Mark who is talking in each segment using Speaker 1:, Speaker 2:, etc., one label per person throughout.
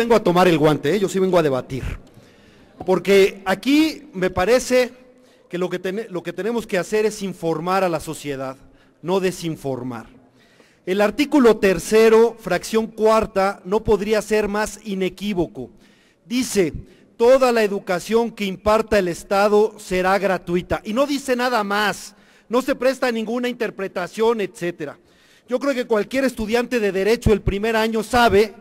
Speaker 1: vengo a tomar el guante, yo sí vengo a debatir. Porque aquí me parece que lo que tenemos que hacer es informar a la sociedad, no desinformar. El artículo 3º, fracción cuarta, no podría ser más inequívoco. Dice, toda la educación que imparta el Estado será gratuita. Y no dice nada más, no se presta a ninguna interpretación, etcétera. Yo creo que cualquier estudiante de Derecho el primer año sabe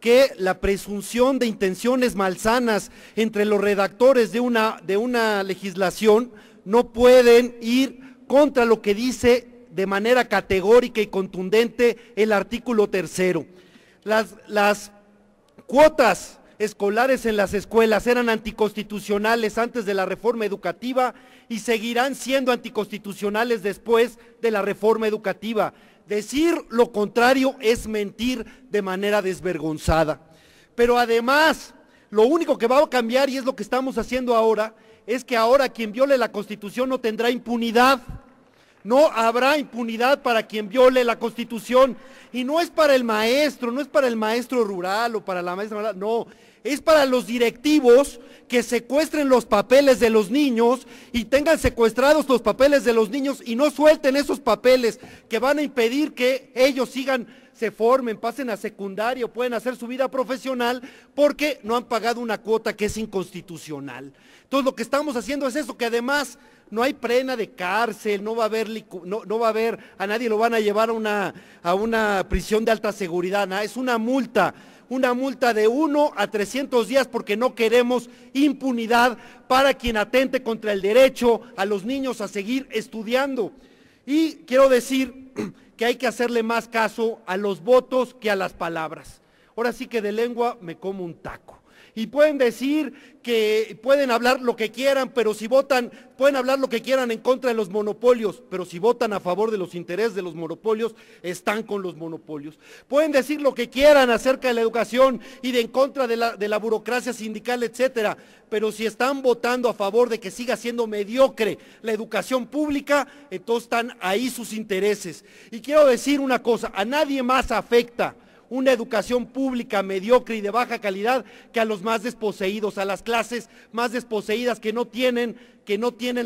Speaker 1: que la presunción de intenciones malsanas entre los redactores de una legislación no pueden ir contra lo que dice de manera categórica y contundente el artículo 3º. Las cuotas escolares en las escuelas eran anticonstitucionales antes de la reforma educativa y seguirán siendo anticonstitucionales después de la reforma educativa. Decir lo contrario es mentir de manera desvergonzada. Pero además, lo único que va a cambiar, y es lo que estamos haciendo ahora, es que ahora quien viole la Constitución no tendrá impunidad. No habrá impunidad para quien viole la Constitución. Y no es para el maestro, no es para el maestro rural o para la maestra rural, no. Es para los directivos que secuestren los papeles de los niños y tengan secuestrados los papeles de los niños y no suelten esos papeles que van a impedir que ellos sigan, se formen, pasen a secundaria o pueden hacer su vida profesional porque no han pagado una cuota que es inconstitucional. Entonces lo que estamos haciendo es eso, que además no hay pena de cárcel, no va a haber, a nadie lo van a llevar a una prisión de alta seguridad, nada, es una multa de 1 a 300 días porque no queremos impunidad para quien atente contra el derecho a los niños a seguir estudiando. Y quiero decir que hay que hacerle más caso a los votos que a las palabras. Ahora sí que de lengua me como un taco. Y pueden decir que pueden hablar lo que quieran, pero si votan, pueden hablar lo que quieran en contra de los monopolios, pero si votan a favor de los intereses de los monopolios, están con los monopolios. Pueden decir lo que quieran acerca de la educación y de en contra de la burocracia sindical, etcétera, pero si están votando a favor de que siga siendo mediocre la educación pública, entonces están ahí sus intereses. Y quiero decir una cosa, a nadie más afecta una educación pública mediocre y de baja calidad que a los más desposeídos, a las clases más desposeídas que no tienen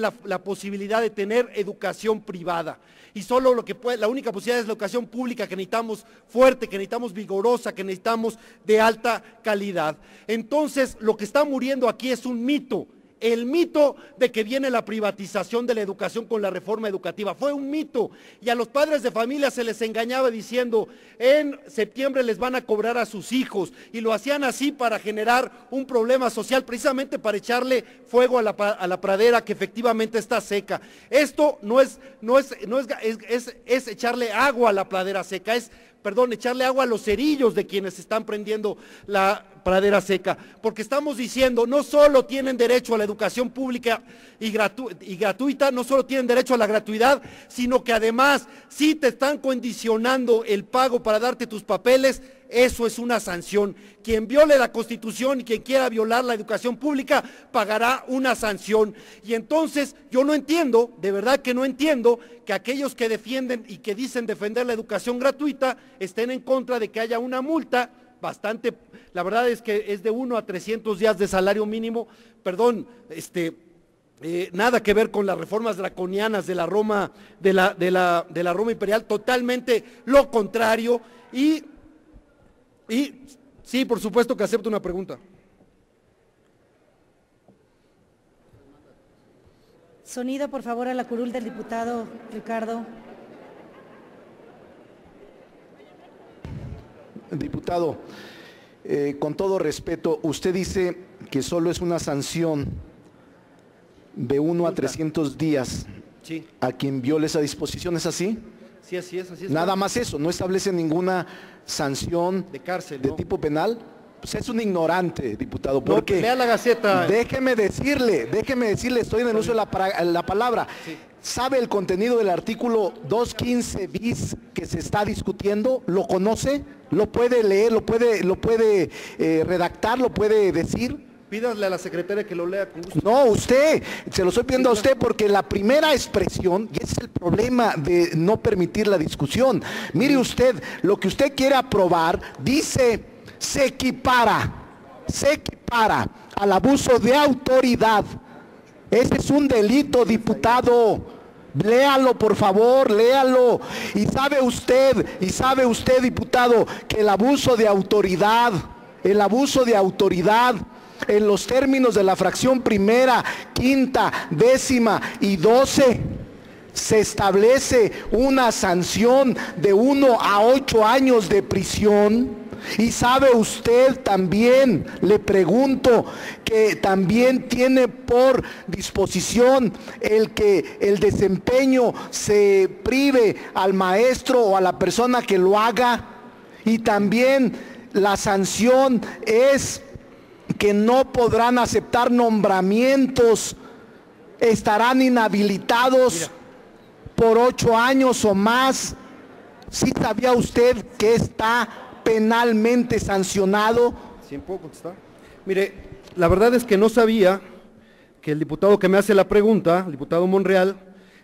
Speaker 1: la posibilidad de tener educación privada. Y solo la única posibilidad es la educación pública que necesitamos fuerte, que necesitamos vigorosa, que necesitamos de alta calidad. Entonces, lo que está muriendo aquí es un mito. El mito de que viene la privatización de la educación con la reforma educativa fue un mito y a los padres de familia se les engañaba diciendo en septiembre les van a cobrar a sus hijos y lo hacían así para generar un problema social, precisamente para echarle fuego a la pradera que efectivamente está seca. Esto es echarle agua a la pradera seca, echarle agua a los cerillos de quienes están prendiendo la pradera seca, porque estamos diciendo, no solo tienen derecho a la educación pública y gratuita, no solo tienen derecho a la gratuidad, sino que además, si te están condicionando el pago para darte tus papeles, eso es una sanción. Quien viole la Constitución y quien quiera violar la educación pública pagará una sanción. Y entonces yo no entiendo, de verdad que no entiendo, que aquellos que defienden y que dicen defender la educación gratuita estén en contra de que haya una multa bastante, la verdad es que es de 1 a 300 días de salario mínimo, perdón, nada que ver con las reformas draconianas de la Roma, de la Roma imperial, totalmente lo contrario. Y sí, por supuesto que acepto una pregunta.
Speaker 2: Sonido, por favor, a la curul del diputado Ricardo.
Speaker 3: Diputado, con todo respeto, usted dice que solo es una sanción de 1 a 300 días
Speaker 1: sí,
Speaker 3: a quien viole esa disposición, ¿es así?
Speaker 1: Sí, así es.
Speaker 3: Nada más eso, no establece ninguna sanción
Speaker 1: de cárcel,
Speaker 3: de
Speaker 1: ¿no?
Speaker 3: tipo penal. Pues es un ignorante, diputado,
Speaker 1: No,
Speaker 3: porque
Speaker 1: lea la Gaceta.
Speaker 3: Déjeme decirle, estoy en el uso de la palabra.
Speaker 1: Sí.
Speaker 3: ¿Sabe el contenido del artículo 215 bis que se está discutiendo? ¿Lo conoce? ¿Lo puede leer? ¿Lo puede redactar? ¿Lo puede decir?
Speaker 1: Pídale a la secretaria que lo lea con gusto.
Speaker 3: No, usted, se lo estoy pidiendo a usted porque la primera expresión, y ese es el problema de no permitir la discusión. Mire usted, lo que usted quiere aprobar dice se equipara al abuso de autoridad. Ese es un delito, diputado. Léalo, por favor, léalo. Y sabe usted, diputado, que el abuso de autoridad en los términos de la fracción primera, quinta, décima y 12, se establece una sanción de 1 a 8 años de prisión. Y sabe usted también, le pregunto, que también tiene por disposición el que el desempeño se prive al maestro o a la persona que lo haga. Y también la sanción es que no podrán aceptar nombramientos, estarán inhabilitados por 8 años o más. ¿Sí sabía usted que está penalmente sancionado?
Speaker 1: ¿Sí puedo contestar? Mire, la verdad es que no sabía que el diputado que me hace la pregunta, el diputado Monreal,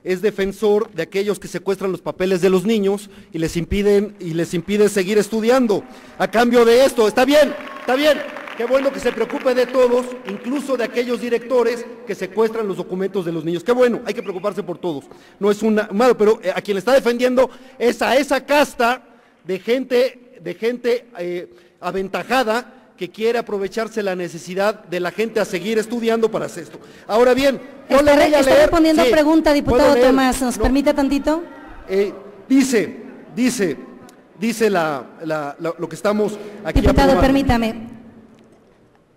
Speaker 1: es defensor de aquellos que secuestran los papeles de los niños y les impide seguir estudiando. A cambio de esto, está bien, qué bueno que se preocupe de todos, incluso de aquellos directores que secuestran los documentos de los niños. Qué bueno, hay que preocuparse por todos. No es un malo, pero a quien le está defendiendo es a esa casta de gente aventajada que quiere aprovecharse la necesidad de la gente a seguir estudiando para hacer esto. Ahora bien, yo le voy a leer.
Speaker 2: Está respondiendo pregunta, diputado Tomás, ¿nos permite tantito?
Speaker 1: Dice lo que estamos aquí
Speaker 2: diputado,
Speaker 1: aprobando.
Speaker 2: Permítame.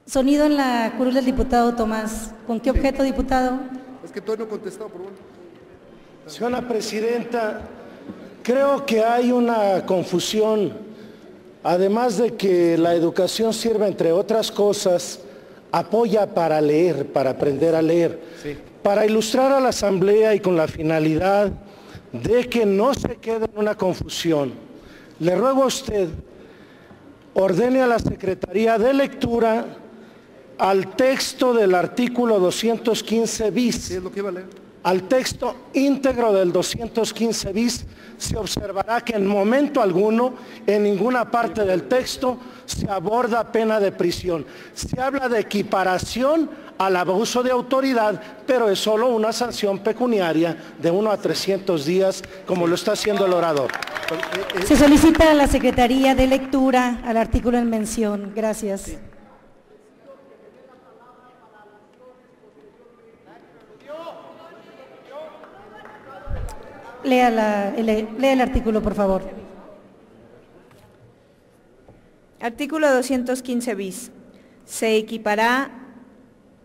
Speaker 2: Sonido en la curul del diputado Tomás. ¿Con qué objeto, diputado?
Speaker 1: Es que todavía no he contestado, pero bueno.
Speaker 4: Señora Presidenta, creo que hay una confusión. Además de que la educación sirve, entre otras cosas, apoya para leer, para aprender a leer. Sí. Para ilustrar a la Asamblea y con la finalidad de que no se quede en una confusión, le ruego a usted, ordene a la Secretaría de Lectura al texto del artículo 215 bis.
Speaker 1: Sí, es lo que iba a leer.
Speaker 4: Al texto íntegro del 215 bis, se observará que en momento alguno, en ninguna parte del texto, se aborda pena de prisión. Se habla de equiparación al abuso de autoridad, pero es solo una sanción pecuniaria de 1 a 300 días, como lo está haciendo el orador.
Speaker 2: Se solicita a la Secretaría de Lectura al artículo en mención. Gracias. Sí. Lea el artículo, por favor.
Speaker 5: Artículo 215 bis. Se equipará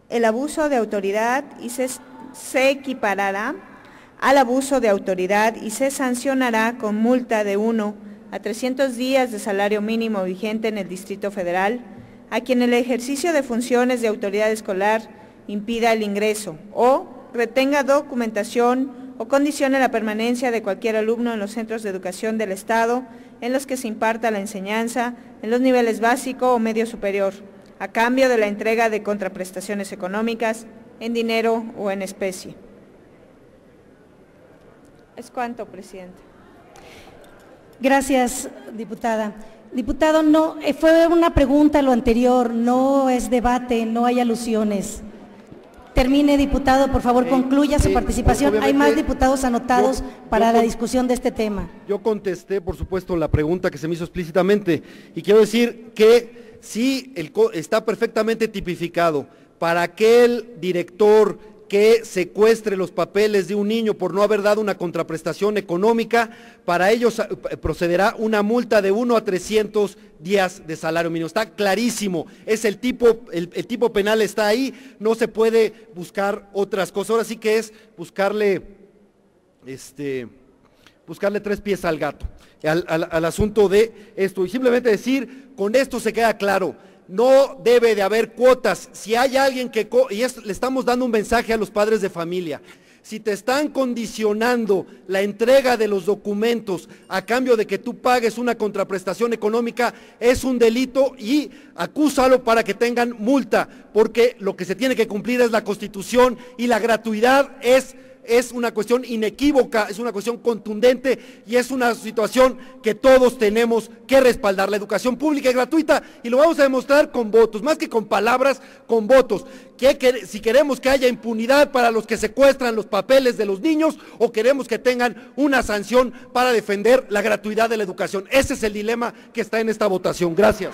Speaker 5: el abuso de autoridad y se equiparará al abuso de autoridad y se sancionará con multa de 1 a 300 días de salario mínimo vigente en el Distrito Federal a quien el ejercicio de funciones de autoridad escolar impida el ingreso o retenga documentación o condicione la permanencia de cualquier alumno en los centros de educación del Estado en los que se imparta la enseñanza en los niveles básico o medio superior, a cambio de la entrega de contraprestaciones económicas en dinero o en especie. ¿Es cuánto, presidente?
Speaker 2: Gracias, diputada. Diputado, no, fue una pregunta lo anterior, no es debate, no hay alusiones. Termine, diputado, por favor, concluya su participación. Hay más diputados anotados para la discusión de este tema.
Speaker 1: Yo contesté, por supuesto, la pregunta que se me hizo explícitamente y quiero decir que sí, está perfectamente tipificado para aquel director que secuestre los papeles de un niño por no haber dado una contraprestación económica, para ellos procederá una multa de 1 a 300 días de salario mínimo. Está clarísimo, es el tipo penal está ahí, no se puede buscar otras cosas. Ahora sí que es buscarle 3 pies al gato, al asunto de esto. Y simplemente decir, con esto se queda claro, no debe de haber cuotas. Si hay alguien que, le estamos dando un mensaje a los padres de familia, si te están condicionando la entrega de los documentos a cambio de que tú pagues una contraprestación económica, es un delito y acúsalo para que tengan multa, porque lo que se tiene que cumplir es la Constitución y la gratuidad es es una cuestión inequívoca, es una cuestión contundente y es una situación que todos tenemos que respaldar. La educación pública y gratuita, y lo vamos a demostrar con votos, más que con palabras, con votos. Si queremos que haya impunidad para los que secuestran los papeles de los niños o queremos que tengan una sanción para defender la gratuidad de la educación. Ese es el dilema que está en esta votación. Gracias.